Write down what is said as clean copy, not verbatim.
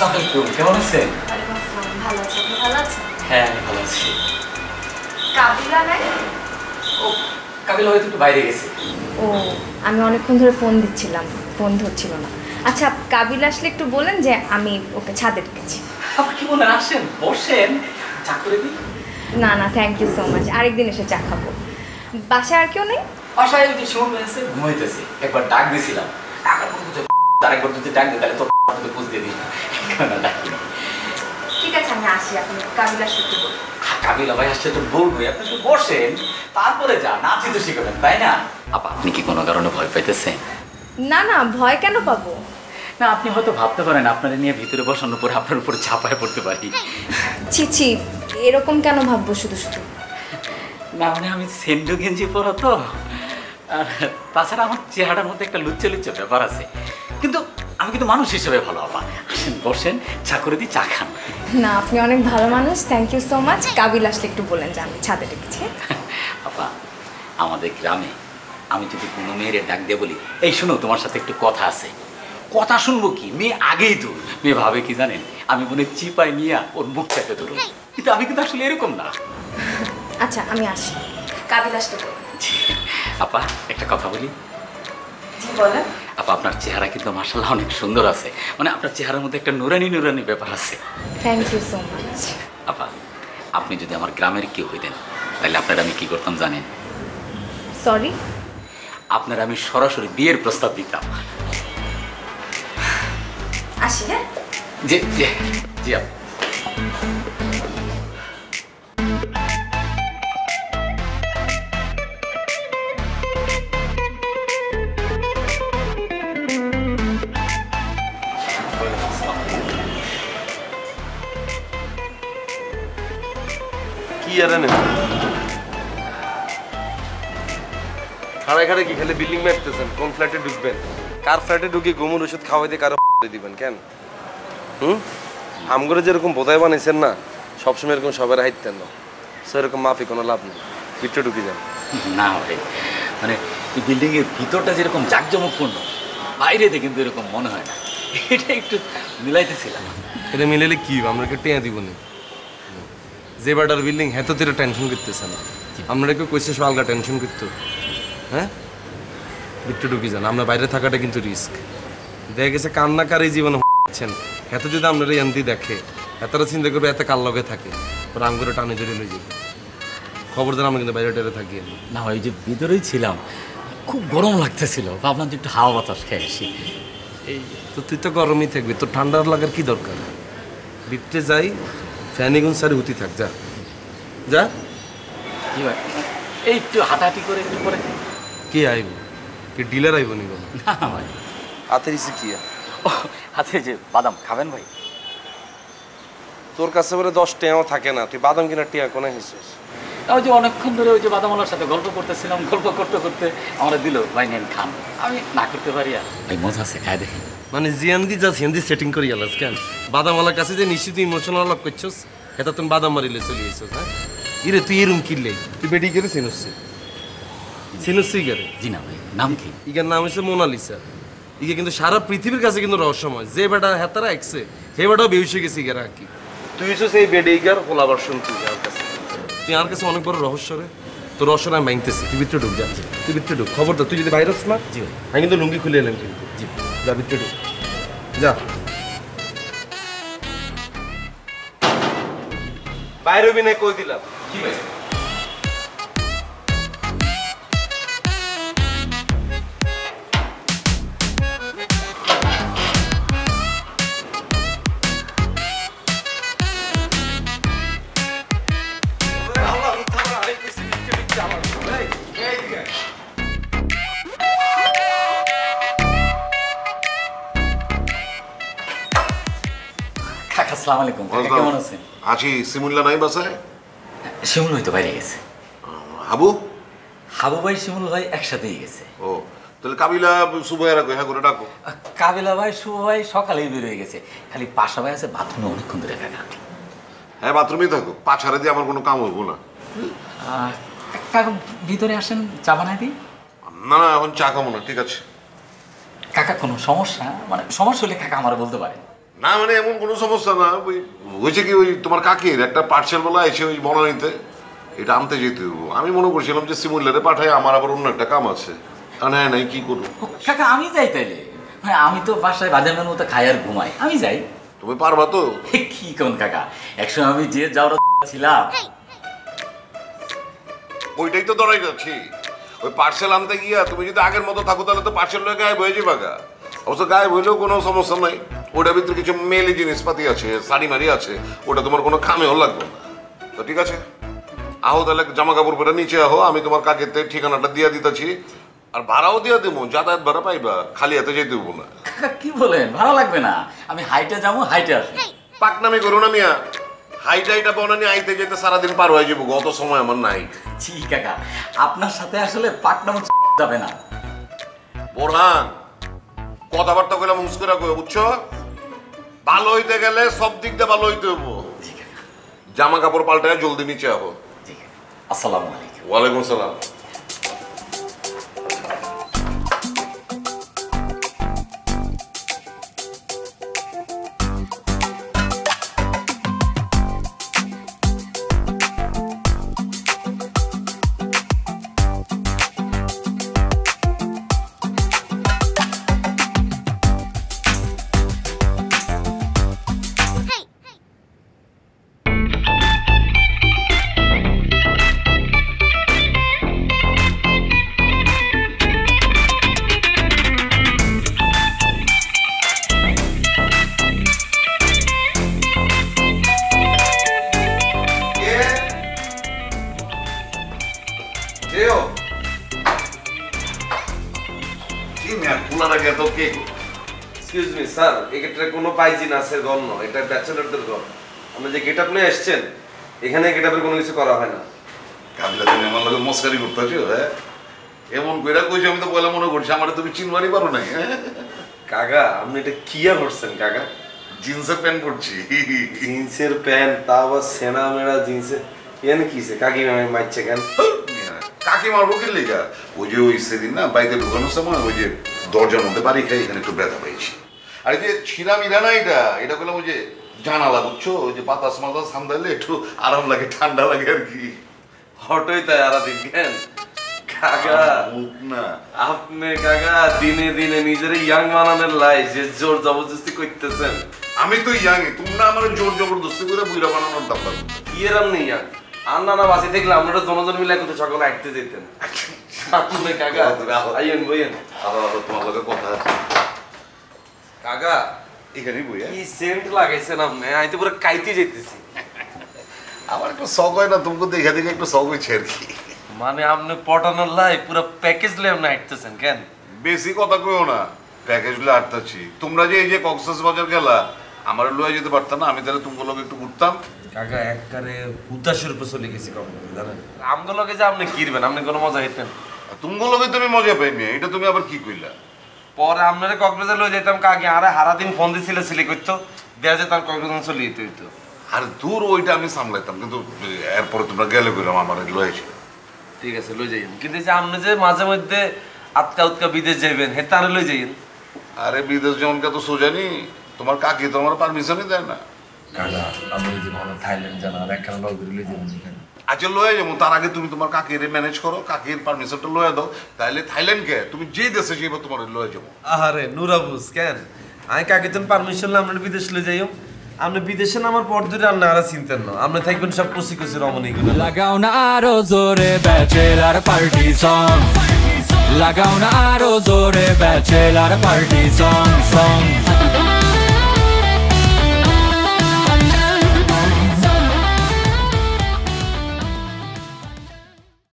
আসসালামু আলাইকুম, কেমন আছেন? ভালো আছি, আপনি ভালো আছেন? হ্যাঁ, আমি ভালো আছি। কাবিলা নাই? ও, কাবিলা হয়তো একটু বাইরে গেছে। ও, আমি অনেকক্ষণ ধরে ফোন দিচ্ছিলাম, ফোন ধরছিল না। আচ্ছা, কাবিলা আসলে একটু বলেন যে আমি ওকে ছাদে ঢুকেছি। আপনি কি বলেন? আসেন, বসেন, চা করে দিই। না না, থ্যাংক ইউ সো মাচ, আরেকদিন এসে চা খাবো। বাসায় আর কেউ নেই? বাসায় যদি সময় হয়েছে ঘুমাইতেছে, একবার ডাক দিয়েছিলাম, আরেকবার যদি ডাক দিই তাহলে তোর বুঝ দিয়ে দিই। ঠিক আছে, আমি আসি, আপনি কাবিলা আসলে একটু বলুন। কাবিলা ভাই আসছে তো বলবোই, আপনি একটু বসেন, তারপরে যা নাচি তো শিখবেন, তাই না? আপা, আপনি কি কোনো কারণে ভয় পাইতেছেন? না না, ভয় কেন পাবো? না, আপনি হয়তো ভাবতে পারেন আপনারা নিয়ে ভিতরে বসানোর পরে আপনার উপর চাপায় পড়তে পারি। ছি ছি, এরকম কেন ভাববো শুধু শুধু? না মানে আমি সেন্ডু গেঞ্জি পরা তো, আর তাছাড়া আমার চেহারার মধ্যে একটা লুচ্চে লুচ্চে ব্যাপার আছে, কিন্তু আমি কিন্তু মানুষ হিসেবে ভালো। আপা আসেন, বসেন, চা করে দিই, চা খান। না, আপনি অনেক ভালো মানুষ, থ্যাংক ইউ সো মাচ। কাবিলা আসলে একটু বলেন যে আমি ছাদে ঢুকেছি। আপা, আমাদের গ্রামে আমি যদি কোনো মেয়েরে ডাক দিয়ে বলি, এই শোনো তোমার সাথে একটু কথা আছে, কথা শুনবো কি, মেয়ে আগেই তো মেয়ে ভাবে কি জানেন, আমি মনে চিপাই নিয়ে ওর মুখ চাপে ধরুন, কিন্তু আমি কিন্তু আসলে এরকম না। আচ্ছা, আমি আসি, কাবিলা আসলে বলুন। আপা, একটা কথা বলি। জি বলেন। আপা, আপনার চেহারা কিন্তু মাশাআল্লাহ অনেক সুন্দর আছে, মানে আপনার চেহারার মধ্যে একটা নুরানি নুরানি ব্যাপার আছে। Thank you so much. আপা, আপনি যদি আমার গ্রামের কেউ হইতেন তাহলে আপনারা আমি কি করতাম জানেন? সরি? আপনারা আমি সরাসরি বিয়ের প্রস্তাব দিতাম। আসি, হ্যাঁ? জি জি জি আপা। কি আর নেন খাড়ায় খাড়ায় কি খালি বিল্ডিং মারতেছেন? কোন ফ্ল্যাটে ঢুকবেন? কার ফ্ল্যাটে ঢুকে ঘুমুর ওষুধ খাওয়াই দিয়ে কারো দিবেন কেন? আমগরে যেরকম বোধায় বানাইছেন না, সবসময় এরকম সবার হাইতেন না, সেরকম মাফি কোনো লাভ নেই, ভিতরে ঢুকে যান। না ভাই, মানে এই বিল্ডিং এর ভিতরটা যেরকম জাঁকজমকপূর্ণ, বাইরে থেকে কিন্তু এরকম মনে হয় না, এটা একটু মিলাইতেছিলাম। এটা মিলাইলে কি আমরা কে টেয়া দিব না? যে বাটার বিল্ডিং হেত তেরা টেনশন করতেছে না, আমরা কেউ কইছে সব আলগা টেনশন করতো? হ্যাঁ, ভিতরে ঢুকে যান, আমরা বাইরে থাকাটা কিন্তু রিস্ক। দেখা গেছে কান্নাকারি জীবনে হচ্ছেন, এত যদি আপনারা এনদি দেখে এতটা চিন্তা করবে এত কাল লগে থাকে, ওরা আঙ্গুরে টানে জড়িয়ে লয়ে যাবে। খবরদার আমরা কিন্তু বাইরে টেরে থাকি না ভাই, যে ভিতরেই ছিলাম, খুব গরম লাগতেছিল, ভাবলাম যে একটু হাওয়া বাতাস খেয়ে আসি। এই তো তুই তো গরমই থাকবি, তোর ঠান্ডার লাগার কি দরকার? ভিতরে যাই, ফ্যানিগুন সারি হুতি থাক, যা যা। কি ভাই, এই একটু হাঁটাহাঁটি করে একটু পরে। কে আইব? কে ডিলার আইব নি? না ভাই, হাতের ইসে কি? ও হাতে যে বাদাম খাবেন ভাই? তোর কাছে বলে 10 টাকাও থাকে না, তুই বাদাম কিনা টিয়া কোনে হিসেস? ওই যে অনেকক্ষণ ধরে ওই যে বাদামওয়ালার সাথে গল্প করতেছিলাম, গল্প করতে করতে আমরা দিল, ভাই নেন খান, আমি না করতে পারি আর ভাই, মজা আছে, খায় দেখেন। মানে জিয়ান্দি যা সিয়ান্দি সেটিং করি গেলাস কেন? বাদামওয়ালার কাছে যে নিশ্চিত ইমোশনাল লাভ করছস, এটা তুমি বাদাম মারিলে চলে এসেছ। হ্যাঁ ইরে, তুই এরম কিনলে তুই বেডি গেলে চিনুসি চিনুসি গেলে? জি না ভাই, নাম কি? ইগার নাম হচ্ছে মোনালিসা। ইগে কিন্তু সারা পৃথিবীর কাছে কিন্তু রহস্যময়, যে বেটা হেতারা একসে সেই বেটাও বেউসে গেছে ইগারা কি। তুই হচ্ছে সেই বেডে ইগার হোলাবার শুন, তুই আমার কাছে, তুই আমার কাছে অনেক বড় রহস্য রে। তোর রহস্য আমি ভাঙতেছি, তুই ভিতরে ঢুক, যাচ্ছি তুই ভিতরে ঢুক। খবরদার তুই যদি ভাইরাস না। জি ভাই। আমি কিন্তু লুঙ্গি খুলে এলাম কিন্তু। জি যা ভিতরে ঢুক, যা বাইরে বিনে কই দিলাম। কি ভাই? আসসালামু আলাইকুম, কেমন আছেন? আছি। সিমুল্লা নাই বাসায়? শিমুল ভাই তো বাইরে গেছে। হাবু? হাবু ভাই শিমুল ভাই একসাথেই গেছে। ও, তাহলে কাবিলা সুবহারা কই, হ্যাঁ করে ডাকো। কাবিলা ভাই শুভ ভাই সকালেই বের হয়ে গেছে, খালি পাশা ভাই আছে বাথরুমে অনেকক্ষণ ধরে কাকা। হ্যাঁ, বাথরুমেই থাকো, পাছাড়ে দিয়ে আমার কোনো কাম হইব না। কাকা ভিতরে আসেন, চা বানাই দিই। না না, এখন চা খাবো না, ঠিক আছে? কাকা কোনো সমস্যা, মানে সমস্যা হলে কাকা আমার বলতে পারে। না মানে এমন কোনো সমস্যা না, ওই হয়েছে কি ওই তোমার কাকির একটা পার্সেল বলা এসে ওই বনানীতে এটা আনতে যেতে হবো। আমি মনে করছিলাম যে সিমুলারে পাঠাই, আমার আবার অন্য একটা কাম আছে। হ্যাঁ নাই কি করবো কাকা আমি যাই তাইলে, মানে আমি তো বাসায় বাজারের মতো খাই আর ঘুমাই, আমি যাই। তুমি পারবা তো? কি কোন কাকা, একসময় আমি যে যাওয়ার ছিলাম। ওইটাই তো ধরাই যাচ্ছি, ওই পার্সেল আনতে গিয়া তুমি যদি আগের মতো থাকো তাহলে তো পার্সেল লয়ে গায়েব হয়ে যাবে গা। অবশ্য গায়েব হইলেও কোনো সমস্যা নাই, ওটার ভিতরে কিছু মেলি জিনিসপাতি আছে, শাড়ি মারি আছে, ওটা তোমার কোনো খামেও লাগবে না। তো ঠিক আছে, আহো তাহলে জামা কাপড় পরে নিচে আহো, আমি তোমার কাকেতে ঠিকানাটা দিয়া দিতেছি, আর ভাড়াও দিয়া দেবো, যাতায়াত ভাড়া পাইবা, খালি হাতে যেতে দেবো না। কাকা কি বলেন, ভালো লাগবে না? আমি হাইটে যাবো, হাইটে আসবো। পাকনামি করো না মিয়া, হাইটা বনানি আইতে যেতে সারাদিন পার হয়ে যাবো, অত সময় আমার নাই। জি কাকা, আপনার সাথে আসলে পাকনাম যাবে না। বোরহান কথাবার্তা কইলাম হুঁস করে কই, বুঝছো? ভালো হইতে গেলে সব দিক দিয়ে ভালো হইতে হবো। জি কাকা, জামা কাপড় পাল্টায় জলদি নিচে আহো। জি কাকা, আসসালামু আলাইকুম। ওয়ালাইকুম সালাম। এক্সকিউজ মি স্যার, এক্ষেত্রে কোনো পাইজিন আছে ঘর নয়, এটা ব্যাচেলরদের ঘর। আপনি যে গেট আপ নিয়ে এসছেন, এখানে গেট আপের কোনো কিছু করা হয় না। কাবিলা তুমি আমার লগে মস্কারি করতেছো? হ্যাঁ এমন কইরা কইছো, আমি তো পয়লা মনে করছি আমার তুমি চিনবারই পারো নাই। কাকা আপনি এটা কি করছেন কাকা? জিন্সের প্যান্ট পরছি। জিন্সের প্যান্ট, তা আবার সেনা মেরা জিন্সের, এখানে কিসে কাকি আমি মারছে কেন? কাকি মারবো কি লেগা? ওই যে ওই সেদিন না বাইকে ঢুকানোর সময় ওই যে দরজার মধ্যে বাড়ি খাই, এখানে একটু ব্যথা পেয়েছি। আর এই যে ছিঁড়া মিরা না, এটা করলাম ওই যে জানালা, বুঝছো? ওই যে বাতাস মাতাস সামদাইলে একটু আরাম লাগে, ঠান্ডা লাগে আর কি। হটই তাই আর দিন কেন কাকা? না আপনি কাকা দিনে দিনে নিজের ইয়াং বানানোর লাই যে জোর জবরদস্তি করতেছেন। আমি তো ইয়াং, তোমরা আমার জোর জবরদস্তি করে বুইরা বানানোর দাম পাবো। কি এরম নেই ইয়াং, আর না বাসি দেখলে আমরা জনজন মিলে কোথাও সকালে হাঁটতে যেতেন। আপনি কাকা আইয়েন বইয়েন, আবার তোমার লগে কথা আছে। কাকা এখানেই বই। কি সেন্ট লাগাইছেন আপনি? আমি তো পুরো কাইতে যেতেছি। আমার একটু শখ হয় না, তোমাকে দেখে দেখে একটু শখ হয়েছে আর কি। মানে আপনি পটানোর লাই পুরো প্যাকেজ লে আপনি হাঁটতেছেন কেন? বেশি কথা কইও না, প্যাকেজ গুলো আটতাছি। তোমরা যে এই যে কক্সবাজার গেলা, আমার লয়ে যেতে পারতাম না? আমি তাহলে তোমার লগে একটু ঘুরতাম। কাকা একবারে হুতাশের উপর চলে গেছি কখন জানেন? আমগো লগে যে আপনি কিরবেন, আপনি কোনো মজা হইতেন? তোমার লগে তুমি মজা পাইনি, এটা তুমি আবার কি কইলা? পরে আপনারা কক্সবাজার লয়ে যেতাম কাকি, আরে হারা দিন ফোন দিছিল সিলে করতো, দেয়া যেত আর কক্সবাজার চলে যেতে হইতো। আর দূর ওইটা আমি সামলাইতাম, কিন্তু এরপরে তোমরা গেলে কইলাম আমার লয়েছে। ঠিক আছে লই যাইন, কিন্তু যে আপনি যে মাঝে মধ্যে আটকা উৎকা বিদেশ যাইবেন হেতা আরে লই যাইন। আরে বিদেশ যেমনকে তো সোজানি, তোমার কাকি তো আমার পারমিশনই দেয় না। কাকা আপনি যদি ভালো থাইল্যান্ড যান আর একখানা লগ করে লই যাবেন এখানে। আচ্ছা লয়ে যাবো, তার আগে তুমি তোমার কাকিরে ম্যানেজ করো, কাকির পারমিশনটা লয়ে দাও, তাহলে থাইল্যান্ড কে তুমি যেই দেশে যাইবো তোমার লয়ে যাবো। আরে নুরাবুস কেন, আমি কাকে তুমি পারমিশন আপনার বিদেশ লই যাইও, আপনি বিদেশে নামার পর ধরে আপনি আর চিন্তেন না, আপনি থাকবেন সব কুচি কুচি রমণী গুলো। লাগাও না আরো জোরে ব্যাচেলার পার্টি সং, লাগাও না আরো জোরে ব্যাচেলার পার্টি সং সং।